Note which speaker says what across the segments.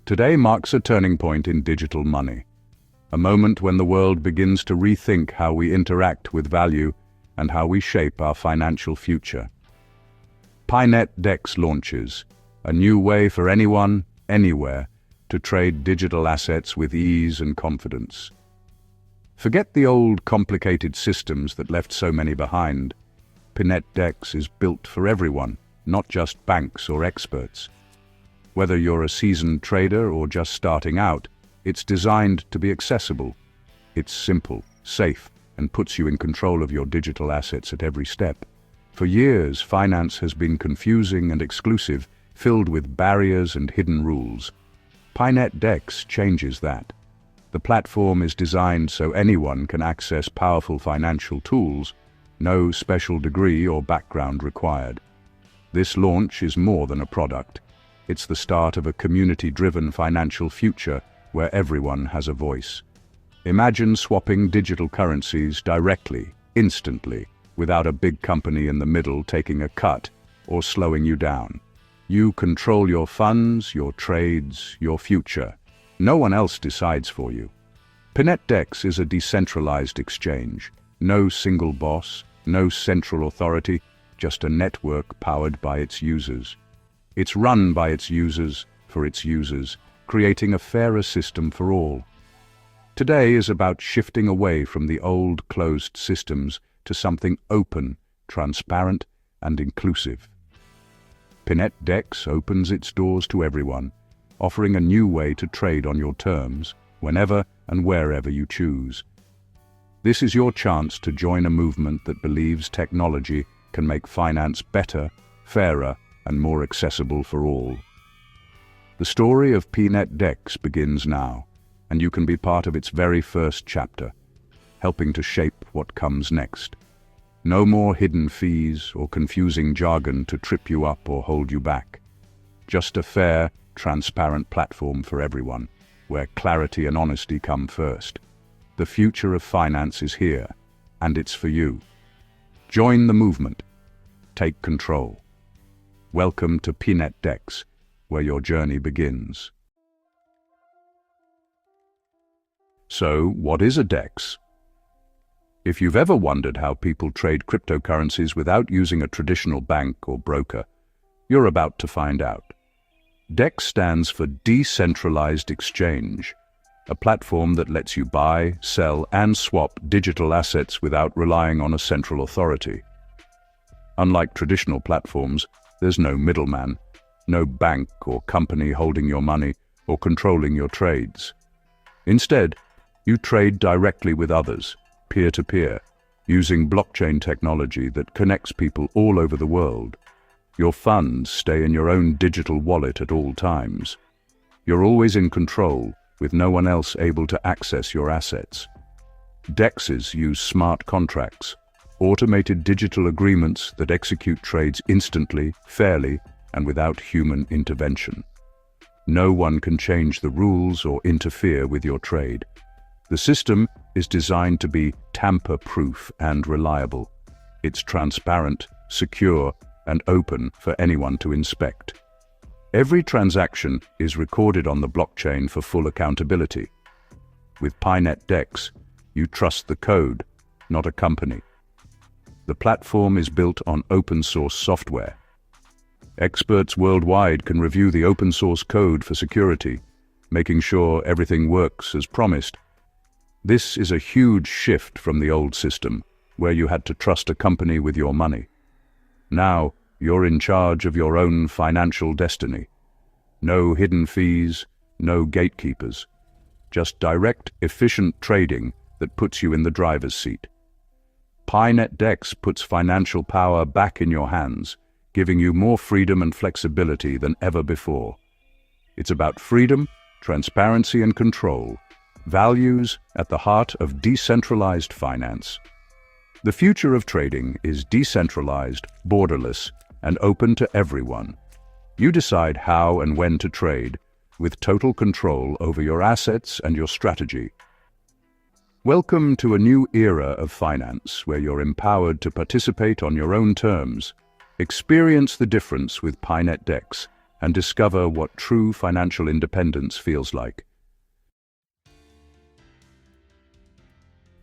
Speaker 1: Today marks a turning point in digital money, a moment when the world begins to rethink how we interact with value and how we shape our financial future. Pinet Dex launches, a new way for anyone, anywhere, to trade digital assets with ease and confidence. Forget the old, complicated systems that left so many behind. Pinet Dex is built for everyone, not just banks or experts. Whether you're a seasoned trader or just starting out, it's designed to be accessible. It's simple, safe, and puts you in control of your digital assets at every step. For years, finance has been confusing and exclusive, filled with barriers and hidden rules. Pinet Dex changes that. The platform is designed so anyone can access powerful financial tools, no special degree or background required. This launch is more than a product. It's the start of a community-driven financial future where everyone has a voice. Imagine swapping digital currencies directly, instantly, without a big company in the middle taking a cut or slowing you down. You control your funds, your trades, your future. No one else decides for you. Pinet Dex is a decentralized exchange. No single boss, no central authority, just a network powered by its users. It's run by its users, for its users, creating a fairer system for all. Today is about shifting away from the old closed systems to something open, transparent, and inclusive. Pinet Dex opens its doors to everyone, offering a new way to trade on your terms, whenever and wherever you choose. This is your chance to join a movement that believes technology can make finance better, fairer, and more accessible for all. The story of Pinet Dex begins now, and you can be part of its very first chapter, helping to shape what comes next. No more hidden fees or confusing jargon to trip you up or hold you back. Just a fair, transparent platform for everyone, where clarity and honesty come first. The future of finance is here, and it's for you. Join the movement. Take control. Welcome to Pinet Dex, where your journey begins. So, what is a DEX? If you've ever wondered how people trade cryptocurrencies without using a traditional bank or broker, you're about to find out. DEX stands for Decentralized Exchange, a platform that lets you buy, sell, and swap digital assets without relying on a central authority. Unlike traditional platforms, there's no middleman, no bank or company holding your money or controlling your trades. Instead, you trade directly with others, peer-to-peer, using blockchain technology that connects people all over the world. Your funds stay in your own digital wallet at all times. You're always in control, with no one else able to access your assets. DEXs use smart contracts, automated digital agreements that execute trades instantly, fairly, and without human intervention. No one can change the rules or interfere with your trade. The system is designed to be tamper-proof and reliable. It's transparent, secure, and open for anyone to inspect. Every transaction is recorded on the blockchain for full accountability. With Pinet Dex, you trust the code, not a company. The platform is built on open-source software. Experts worldwide can review the open-source code for security, making sure everything works as promised. This is a huge shift from the old system, where you had to trust a company with your money. Now, you're in charge of your own financial destiny. No hidden fees, no gatekeepers. Just direct, efficient trading that puts you in the driver's seat. Pinet Dex puts financial power back in your hands, giving you more freedom and flexibility than ever before. It's about freedom, transparency, and control. Values at the heart of decentralized finance. The future of trading is decentralized, borderless, and open to everyone. You decide how and when to trade, with total control over your assets and your strategy. Welcome to a new era of finance, where you're empowered to participate on your own terms. Experience the difference with Pinet Dex, and discover what true financial independence feels like.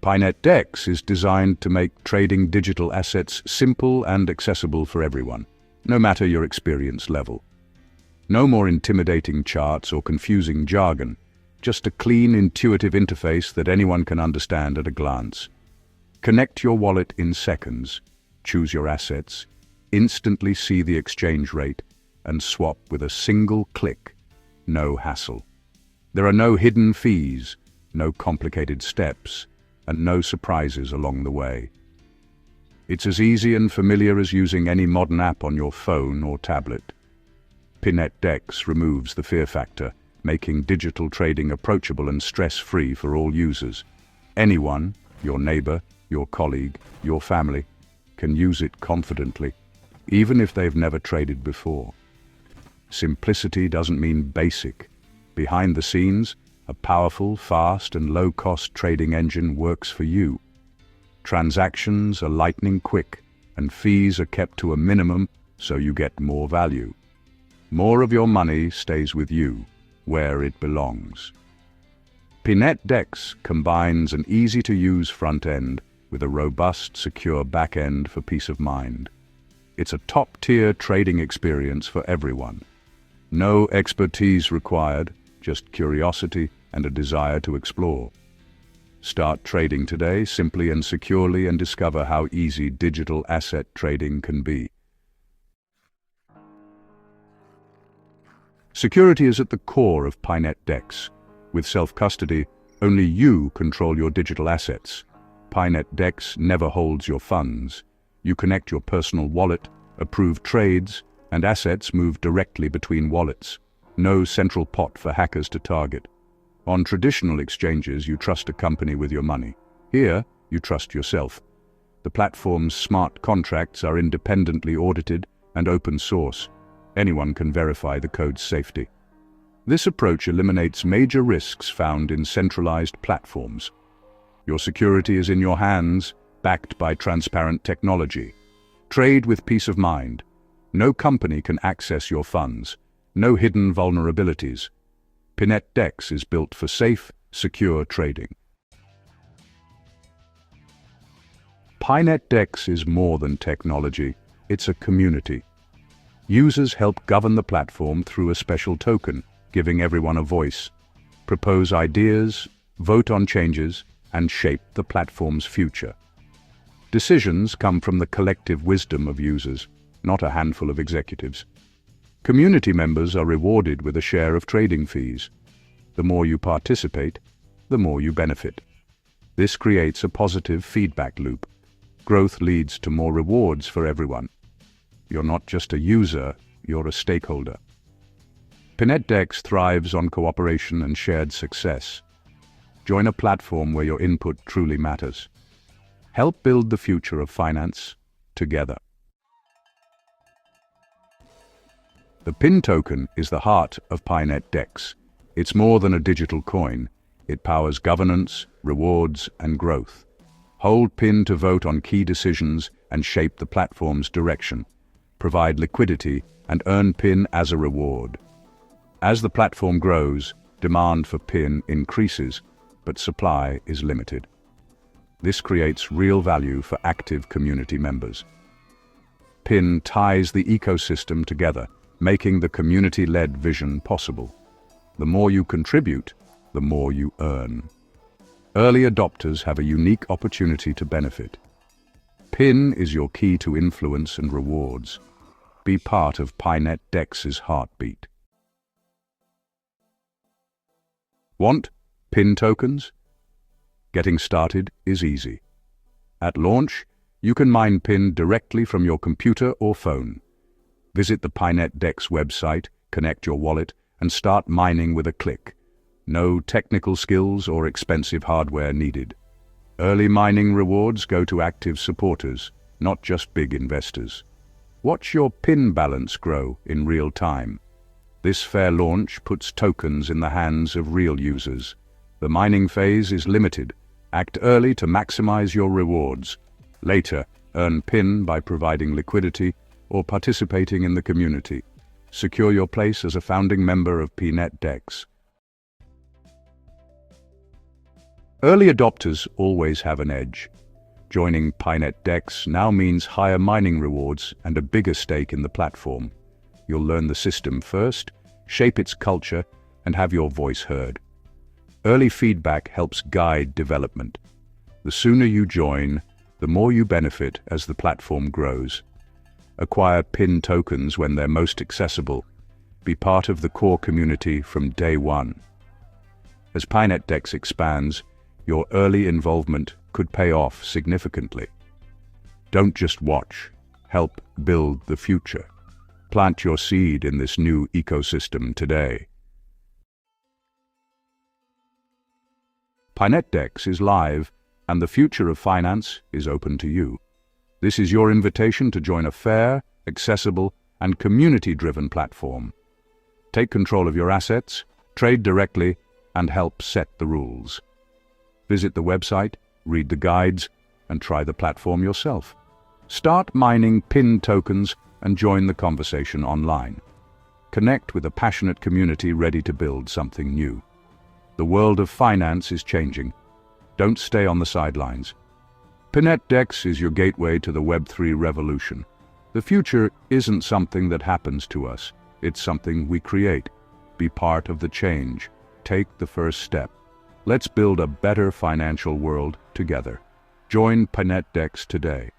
Speaker 1: Pinet Dex is designed to make trading digital assets simple and accessible for everyone, no matter your experience level. No more intimidating charts or confusing jargon, just a clean, intuitive interface that anyone can understand at a glance. Connect your wallet in seconds, choose your assets, instantly see the exchange rate, and swap with a single click. No hassle. There are no hidden fees, no complicated steps, and no surprises along the way. It's as easy and familiar as using any modern app on your phone or tablet. Pinet Dex removes the fear factor, making digital trading approachable and stress-free for all users. Anyone, your neighbor, your colleague, your family, can use it confidently, even if they've never traded before. Simplicity doesn't mean basic. Behind the scenes, a powerful, fast, and low-cost trading engine works for you. Transactions are lightning quick, and fees are kept to a minimum so you get more value. More of your money stays with you, where it belongs. Pinet Dex combines an easy-to-use front end with a robust, secure back end for peace of mind. It's a top-tier trading experience for everyone. No expertise required, just curiosity and a desire to explore. Start trading today simply and securely and discover how easy digital asset trading can be. Security is at the core of Pinet Dex. With self-custody, only you control your digital assets. Pinet Dex never holds your funds. You connect your personal wallet, approve trades, and assets move directly between wallets. No central pot for hackers to target. On traditional exchanges, you trust a company with your money. Here, you trust yourself. The platform's smart contracts are independently audited and open source. Anyone can verify the code's safety. This approach eliminates major risks found in centralized platforms. Your security is in your hands, backed by transparent technology. Trade with peace of mind. No company can access your funds. No hidden vulnerabilities. Pinet Dex is built for safe, secure trading. Pinet Dex is more than technology. It's a community. Users help govern the platform through a special token, giving everyone a voice. Propose ideas, vote on changes, and shape the platform's future. Decisions come from the collective wisdom of users, not a handful of executives. Community members are rewarded with a share of trading fees. The more you participate, the more you benefit. This creates a positive feedback loop. Growth leads to more rewards for everyone. You're not just a user, you're a stakeholder. Pinet Dex thrives on cooperation and shared success. Join a platform where your input truly matters. Help build the future of finance together. The PIN token is the heart of Pinet Dex. It's more than a digital coin. It powers governance, rewards, and growth. Hold PIN to vote on key decisions and shape the platform's direction. Provide liquidity and earn PIN as a reward. As the platform grows, demand for PIN increases, but supply is limited. This creates real value for active community members. PIN ties the ecosystem together, making the community-led vision possible. The more you contribute, the more you earn. Early adopters have a unique opportunity to benefit. PIN is your key to influence and rewards. Be part of Pinet Dex's heartbeat. Want PIN tokens? Getting started is easy. At launch, you can mine PIN directly from your computer or phone. Visit the Pinet Dex website, connect your wallet, and start mining with a click. No technical skills or expensive hardware needed. Early mining rewards go to active supporters, not just big investors. Watch your PIN balance grow in real time. This fair launch puts tokens in the hands of real users. The mining phase is limited. Act early to maximize your rewards. Later, earn PIN by providing liquidity or participating in the community. Secure your place as a founding member of Pinet Dex. Early adopters always have an edge. Joining Pinet Dex now means higher mining rewards and a bigger stake in the platform. You'll learn the system first, shape its culture, and have your voice heard. Early feedback helps guide development. The sooner you join, the more you benefit as the platform grows. Acquire PIN tokens when they're most accessible. Be part of the core community from day one. As Pinet Dex expands, your early involvement could pay off significantly. Don't just watch, help build the future. Plant your seed in this new ecosystem today. Pinet Dex is live, and the future of finance is open to you. This is your invitation to join a fair, accessible, and community-driven platform. Take control of your assets, trade directly, and help set the rules. Visit the website, read the guides, and try the platform yourself. Start mining PIN tokens and join the conversation online. Connect with a passionate community ready to build something new. The world of finance is changing. Don't stay on the sidelines. Pinet Dex is your gateway to the Web3 revolution. The future isn't something that happens to us. It's something we create. Be part of the change. Take the first step. Let's build a better financial world together. Join Pinet Dex today.